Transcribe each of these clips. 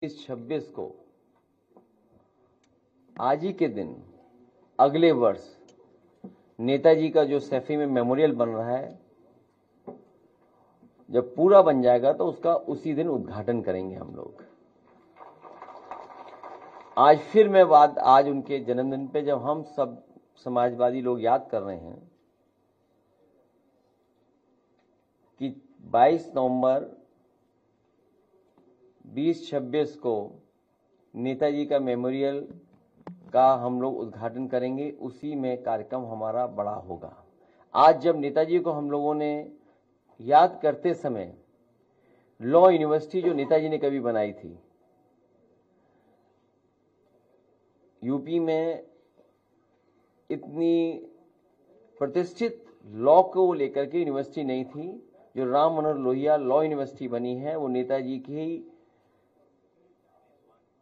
26 को आज ही के दिन अगले वर्ष नेताजी का जो सैफी में मेमोरियल बन रहा है, जब पूरा बन जाएगा तो उसका उसी दिन उद्घाटन करेंगे हम लोग। आज फिर मैं बात आज उनके जन्मदिन पे जब हम सब समाजवादी लोग याद कर रहे हैं कि 22 नवंबर 2026 को नेताजी का मेमोरियल का हम लोग उद्घाटन करेंगे, उसी में कार्यक्रम हमारा बड़ा होगा। आज जब नेताजी को हम लोगों ने याद करते समय लॉ यूनिवर्सिटी जो नेताजी ने कभी बनाई थी, यूपी में इतनी प्रतिष्ठित लॉ को लेकर के यूनिवर्सिटी नहीं थी। जो राम मनोहर लोहिया लॉ यूनिवर्सिटी बनी है वो नेताजी की ही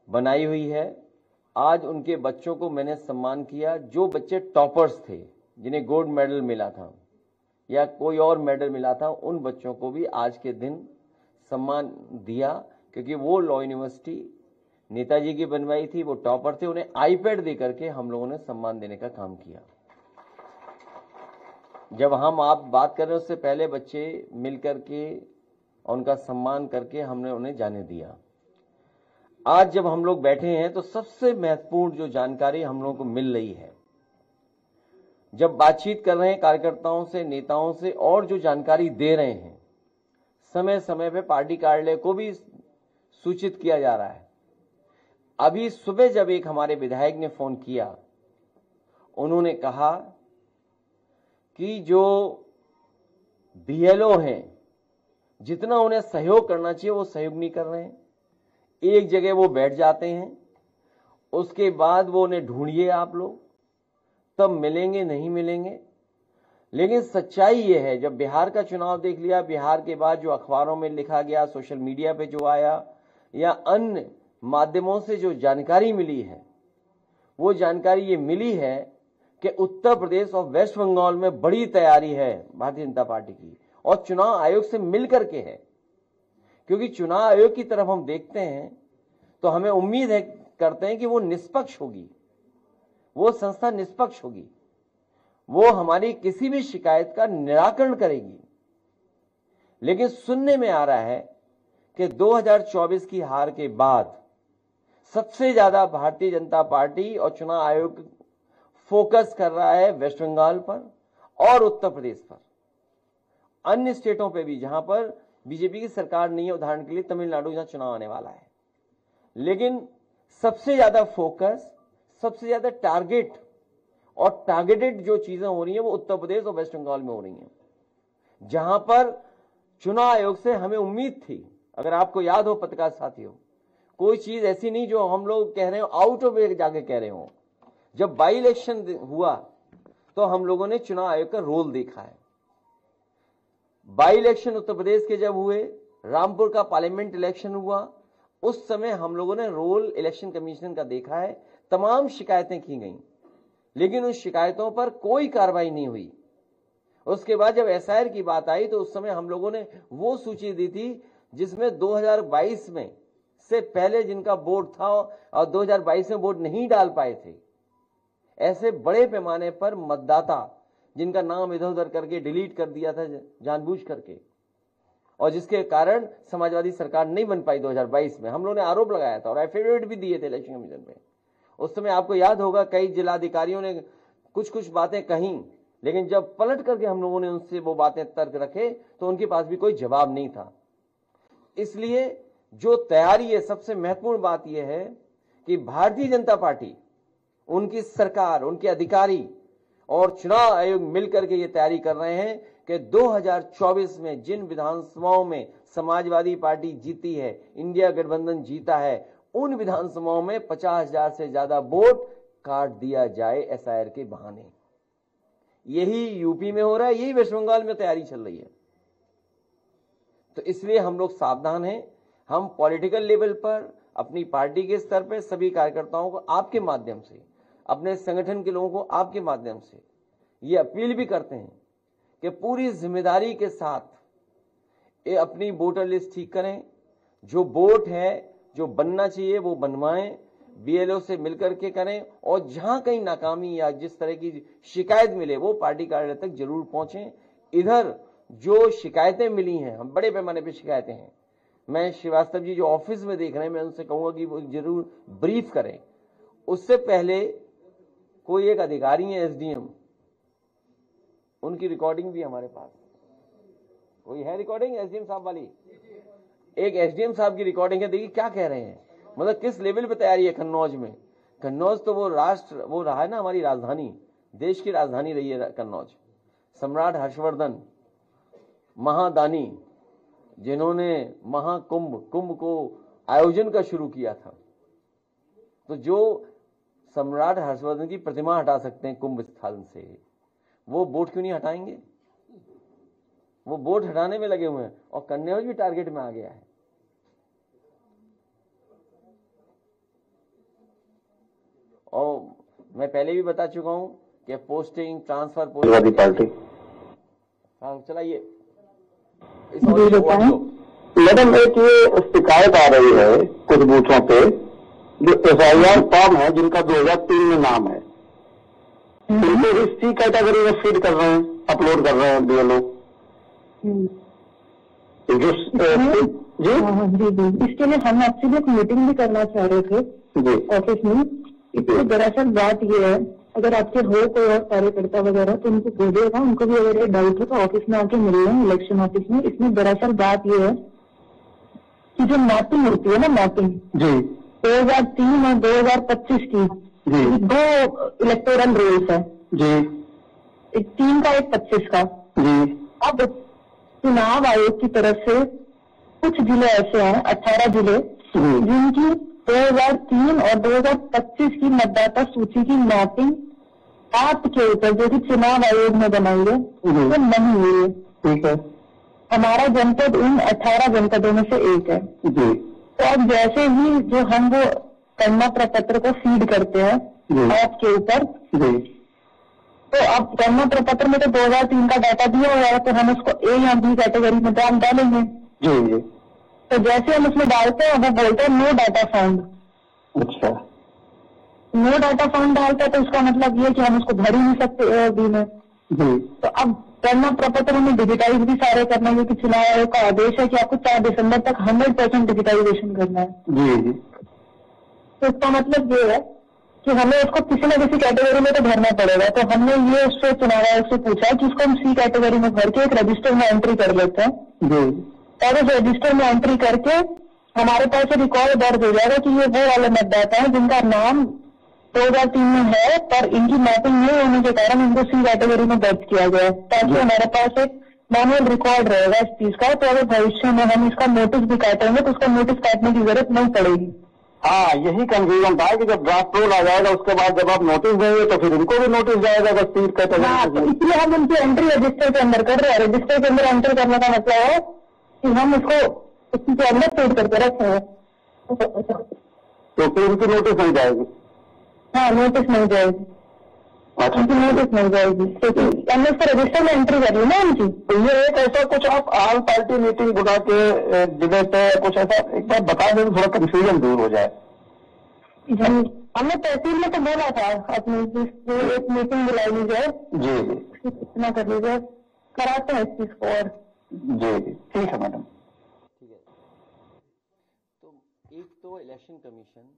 बनाई हुई है। आज उनके बच्चों को मैंने सम्मान किया, जो बच्चे टॉपर्स थे, जिन्हें गोल्ड मेडल मिला था या कोई और मेडल मिला था, उन बच्चों को भी आज के दिन सम्मान दिया, क्योंकि वो लॉ यूनिवर्सिटी नेताजी की बनवाई थी, वो टॉपर थे। उन्हें आईपैड दे करके हम लोगों ने सम्मान देने का काम किया। जब हम आप बात कर रहे हैं उससे पहले बच्चे मिल करके उनका सम्मान करके हमने उन्हें जाने दिया। आज जब हम लोग बैठे हैं तो सबसे महत्वपूर्ण जो जानकारी हम लोगों को मिल रही है, जब बातचीत कर रहे हैं कार्यकर्ताओं से, नेताओं से, और जो जानकारी दे रहे हैं, समय समय पे पार्टी कार्यालय को भी सूचित किया जा रहा है। अभी सुबह जब एक हमारे विधायक ने फोन किया, उन्होंने कहा कि जो बीएलओ हैं, जितना उन्हें सहयोग करना चाहिए वो सहयोग नहीं कर रहे हैं। एक जगह वो बैठ जाते हैं, उसके बाद वो उन्हें ढूंढिए आप लोग, तब मिलेंगे, नहीं मिलेंगे। लेकिन सच्चाई ये है, जब बिहार का चुनाव देख लिया, बिहार के बाद जो अखबारों में लिखा गया, सोशल मीडिया पे जो आया या अन्य माध्यमों से जो जानकारी मिली है, वो जानकारी ये मिली है कि उत्तर प्रदेश और वेस्ट बंगाल में बड़ी तैयारी है भारतीय जनता पार्टी की, और चुनाव आयोग से मिलकर के है। क्योंकि चुनाव आयोग की तरफ हम देखते हैं तो हमें उम्मीद है, करते हैं कि वो निष्पक्ष होगी, वो संस्था निष्पक्ष होगी, वो हमारी किसी भी शिकायत का निराकरण करेगी। लेकिन सुनने में आ रहा है कि 2024 की हार के बाद सबसे ज्यादा भारतीय जनता पार्टी और चुनाव आयोग फोकस कर रहा है वेस्ट बंगाल पर और उत्तर प्रदेश पर। अन्य स्टेटों पे भी जहां पर बीजेपी की सरकार नहीं है, उदाहरण के लिए तमिलनाडु, जहां चुनाव आने वाला है, लेकिन सबसे ज्यादा फोकस, सबसे ज्यादा टारगेट और टारगेटेड जो चीजें हो रही हैं वो उत्तर प्रदेश और वेस्ट बंगाल में हो रही हैं, जहां पर चुनाव आयोग से हमें उम्मीद थी। अगर आपको याद हो पत्रकार साथियों, कोई चीज ऐसी नहीं जो हम लोग कह रहे हो आउट ऑफ वे जाके कह रहे हो। जब बाई इलेक्शन हुआ तो हम लोगों ने चुनाव आयोग का रोल देखा है। बाई इलेक्शन उत्तर प्रदेश के जब हुए, रामपुर का पार्लियामेंट इलेक्शन हुआ, उस समय हम लोगों ने रोल इलेक्शन कमीशन का देखा है। तमाम शिकायतें की गई, लेकिन उस शिकायतों पर कोई कार्रवाई नहीं हुई। उसके बाद जब एसआईआर की बात आई तो उस समय हम लोगों ने वो सूची दी थी जिसमें 2022 में से पहले जिनका वोट था और 2022 में वोट नहीं डाल पाए थे, ऐसे बड़े पैमाने पर मतदाता जिनका नाम इधर उधर करके डिलीट कर दिया था जानबूझ करके, और जिसके कारण समाजवादी सरकार नहीं बन पाई 2022 में। हम लोगों ने आरोप लगाया था और एफिडेविट भी दिए थे इलेक्शन कमीशन में। उस समय आपको याद होगा कई जिलाधिकारियों ने कुछ कुछ बातें कहीं, लेकिन जब पलट करके हम लोगों ने उनसे वो बातें तर्क रखे तो उनके पास भी कोई जवाब नहीं था। इसलिए जो तैयारी है, सबसे महत्वपूर्ण बात यह है कि भारतीय जनता पार्टी, उनकी सरकार, उनके अधिकारी और चुनाव आयोग मिलकर के ये तैयारी कर रहे हैं कि 2024 में जिन विधानसभाओं में समाजवादी पार्टी जीती है, इंडिया गठबंधन जीता है, उन विधानसभाओं में 50,000 से ज्यादा वोट काट दिया जाए एसआईआर के बहाने। यही यूपी में हो रहा है, यही वेस्ट बंगाल में तैयारी चल रही है। तो इसलिए हम लोग सावधान हैं। हम पॉलिटिकल लेवल पर, अपनी पार्टी के स्तर पर सभी कार्यकर्ताओं को आपके माध्यम से, अपने संगठन के लोगों को आपके माध्यम से ये अपील भी करते हैं कि पूरी जिम्मेदारी के साथ ये अपनी वोटर लिस्ट ठीक करें। जो वोट है जो बनना चाहिए वो बनवाएं, बीएलओ से मिलकर के करें, और जहां कहीं नाकामी या जिस तरह की शिकायत मिले वो पार्टी कार्यालय तक जरूर पहुंचें। इधर जो शिकायतें मिली हैं, हम बड़े पैमाने पर शिकायतें हैं, मैं श्रीवास्तव जी जो ऑफिस में देख रहे हैं, मैं उनसे कहूंगा कि वो जरूर ब्रीफ करें। उससे पहले कोई एक अधिकारी है एसडीएम, उनकी रिकॉर्डिंग भी हमारे पास, कोई है रिकॉर्डिंग एसडीएम साहब वाली? एक एसडीएम साहब की रिकॉर्डिंग है, देखिए क्या कह रहे हैं, मतलब किस लेवल पे तैयारी है कन्नौज में। कन्नौज तो वो रहा है ना, हमारी राजधानी, देश की राजधानी रही है कन्नौज। सम्राट हर्षवर्धन महादानी, जिन्होंने कुंभ को आयोजन का शुरू किया था, तो जो सम्राट हर्षवर्धन की प्रतिमा हटा सकते हैं कुंभ स्थल से, वो बोट क्यों नहीं हटाएंगे? वो बोट हटाने में लगे हुए हैं, और कन्नौज भी टारगेट में आ गया है। और मैं पहले भी बता चुका हूं कि पोस्टिंग ट्रांसफर पार्टी चलाइए। मैडम, एक ये शिकायत आ रही है कुछ बूथों पे, जो एफआईआर फॉर्म है जिनका 2003 में नाम है, उनको इस सी कैटेगरी में फीड कर रहे हैं, अपलोड कर रहे हैं बीएलओ। जो जी इसके लिए हम आपसे भी एक मीटिंग भी करना चाह रहे थे ऑफिस में। इसमें दरअसल बात ये है, अगर आपके हो कोई और कार्यकर्ता वगैरह तो उनको बोलिएगा, उनको भी अगर ये डाउट हो तो ऑफिस में आके मिल लें, इलेक्शन ऑफिस में। इसमें दरअसल बात ये है कि जो मैपिंग होती है ना, मैपिंग जी 2003 और 2025 की, दो इलेक्टोरल रोल्स है जी, एक 3 का एक 25 का जी। अब चुनाव आयोग की तरफ से कुछ जिले ऐसे हैं, 18 जिले, जिनकी 2003 और 2025 की मतदाता सूची की मैपिंग आपके ऊपर, जो कि चुनाव आयोग ने बनाई है, वो नहीं हुई है। ठीक है। हमारा जनपद इन 18 जनपदों में से एक है जी। तो अब जैसे ही जो हम वो गणना प्रपत्र को फीड करते हैं आपके ऊपर, तो अब गणना प्रपत्र में तो 2003 का डाटा दिया हुआ है, तो हम उसको ए या बी कैटेगरी में डालेंगे। जी जी। तो जैसे हम उसमें डालते हैं वो बोलते हैं नो डाटा फाउंड। अच्छा। नो डाटा फाउंड डालता है तो इसका मतलब ये कि हम उसको भर ही नहीं सकते ए और बी में। तो अब गणना प्रपत्र में डिजिटाइज भी सारे करना है, क्योंकि चुनाव आयोग का आदेश है कि आपको 4 दिसंबर तक 100% डिजिटाइजेशन करना है। जी जी। तो इसका मतलब ये है कि हमें उसको किसी न किसी कैटेगरी में तो भरना पड़ेगा। तो हमने ये उससे चुनाव आयोग से पूछा कि इसको हम सी कैटेगरी में भर के एक रजिस्टर में एंट्री कर लेते हैं, और उस रजिस्टर में एंट्री करके हमारे पास एक रिकॉर्ड दर्ज हो जाएगा कि ये वो वाले मतदाता है जिनका नाम 2003 में है, पर इनकी मैपिंग नहीं होने के कारण इनको सी कैटेगरी में दर्ज किया गया है, ताकि हमारे पास एक मैनुअल रिकॉर्ड रहेगा इस चीज का। तो अगर भविष्य में हम इसका नोटिस भी काटेंगे तो उसका नोटिस काटने की जरूरत नहीं पड़ेगी। हाँ, यही कंफ्यूजन था कि जब ड्राफ्ट रोल आ जाएगा उसके बाद जब आप नोटिस देंगे तो फिर इनको भी नोटिस जाएगा अगर सी कैटेगरी। हाँ, तो इसलिए हम उनकी एंट्री रजिस्टर के अंदर कर रहे हैं। रजिस्टर के अंदर एंट्री करने का मतलब है कि हम उसको उसी के अंदर फीड करके रखे हैं, तो फिर उनकी नोटिस नहीं जाएगी। हाँ, नोटिस नहीं जाएगी। अच्छा, उनकी नोटिस नहीं जाएगी क्योंकि हमने उसको रजिस्टर में एंट्री कर ली ना उनकी। तो ये एक ऐसा कुछ आप आल पार्टी मीटिंग बुला के जिले पे कुछ ऐसा एक बार बता दें, थोड़ा कंफ्यूजन दूर हो जाए। जी, हमने तहसील में तो बोला था अपनी एक मीटिंग बुलाई ली जाए, जी जी, इतना कर लीजिए, कराते हैं इस चीज को। और जी जी, ठीक है मैडम। ठीक है। तो एक तो इलेक्शन कमीशन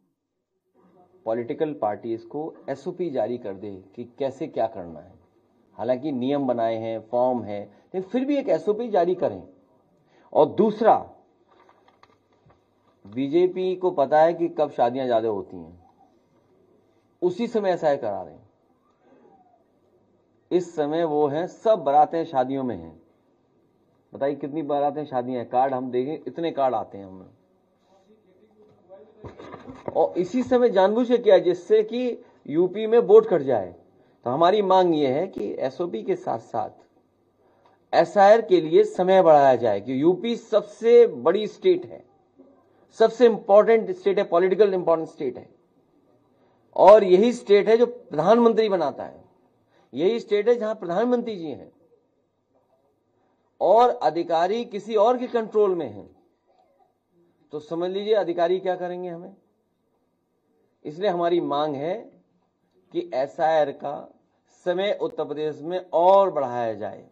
पॉलिटिकल पार्टीज को एसओपी जारी कर दे कि कैसे क्या करना है। हालांकि नियम बनाए हैं, फॉर्म है, लेकिन फिर भी एक एसओपी जारी करें। और दूसरा, बीजेपी को पता है कि कब शादियां ज्यादा होती हैं, उसी समय ऐसा है करा रहे हैं। इस समय वो हैं, सब बारातें शादियों में हैं। बताइए कितनी बारातें शादियां हैं, कार्ड हम देखें, इतने कार्ड आते हैं हमें। और इसी समय जानबूझ के किया जिससे कि यूपी में वोट कट जाए। तो हमारी मांग यह है कि एसओपी के साथ साथ एसआईआर के लिए समय बढ़ाया जाए, कि यूपी सबसे बड़ी स्टेट है, सबसे इंपॉर्टेंट स्टेट है, पॉलिटिकल इंपॉर्टेंट स्टेट है, और यही स्टेट है जो प्रधानमंत्री बनाता है, यही स्टेट है जहां प्रधानमंत्री जी हैं और अधिकारी किसी और के कंट्रोल में हैं। तो समझ लीजिए अधिकारी क्या करेंगे हमें। इसलिए हमारी मांग है कि एसआईआर का समय उत्तर प्रदेश में और बढ़ाया जाए।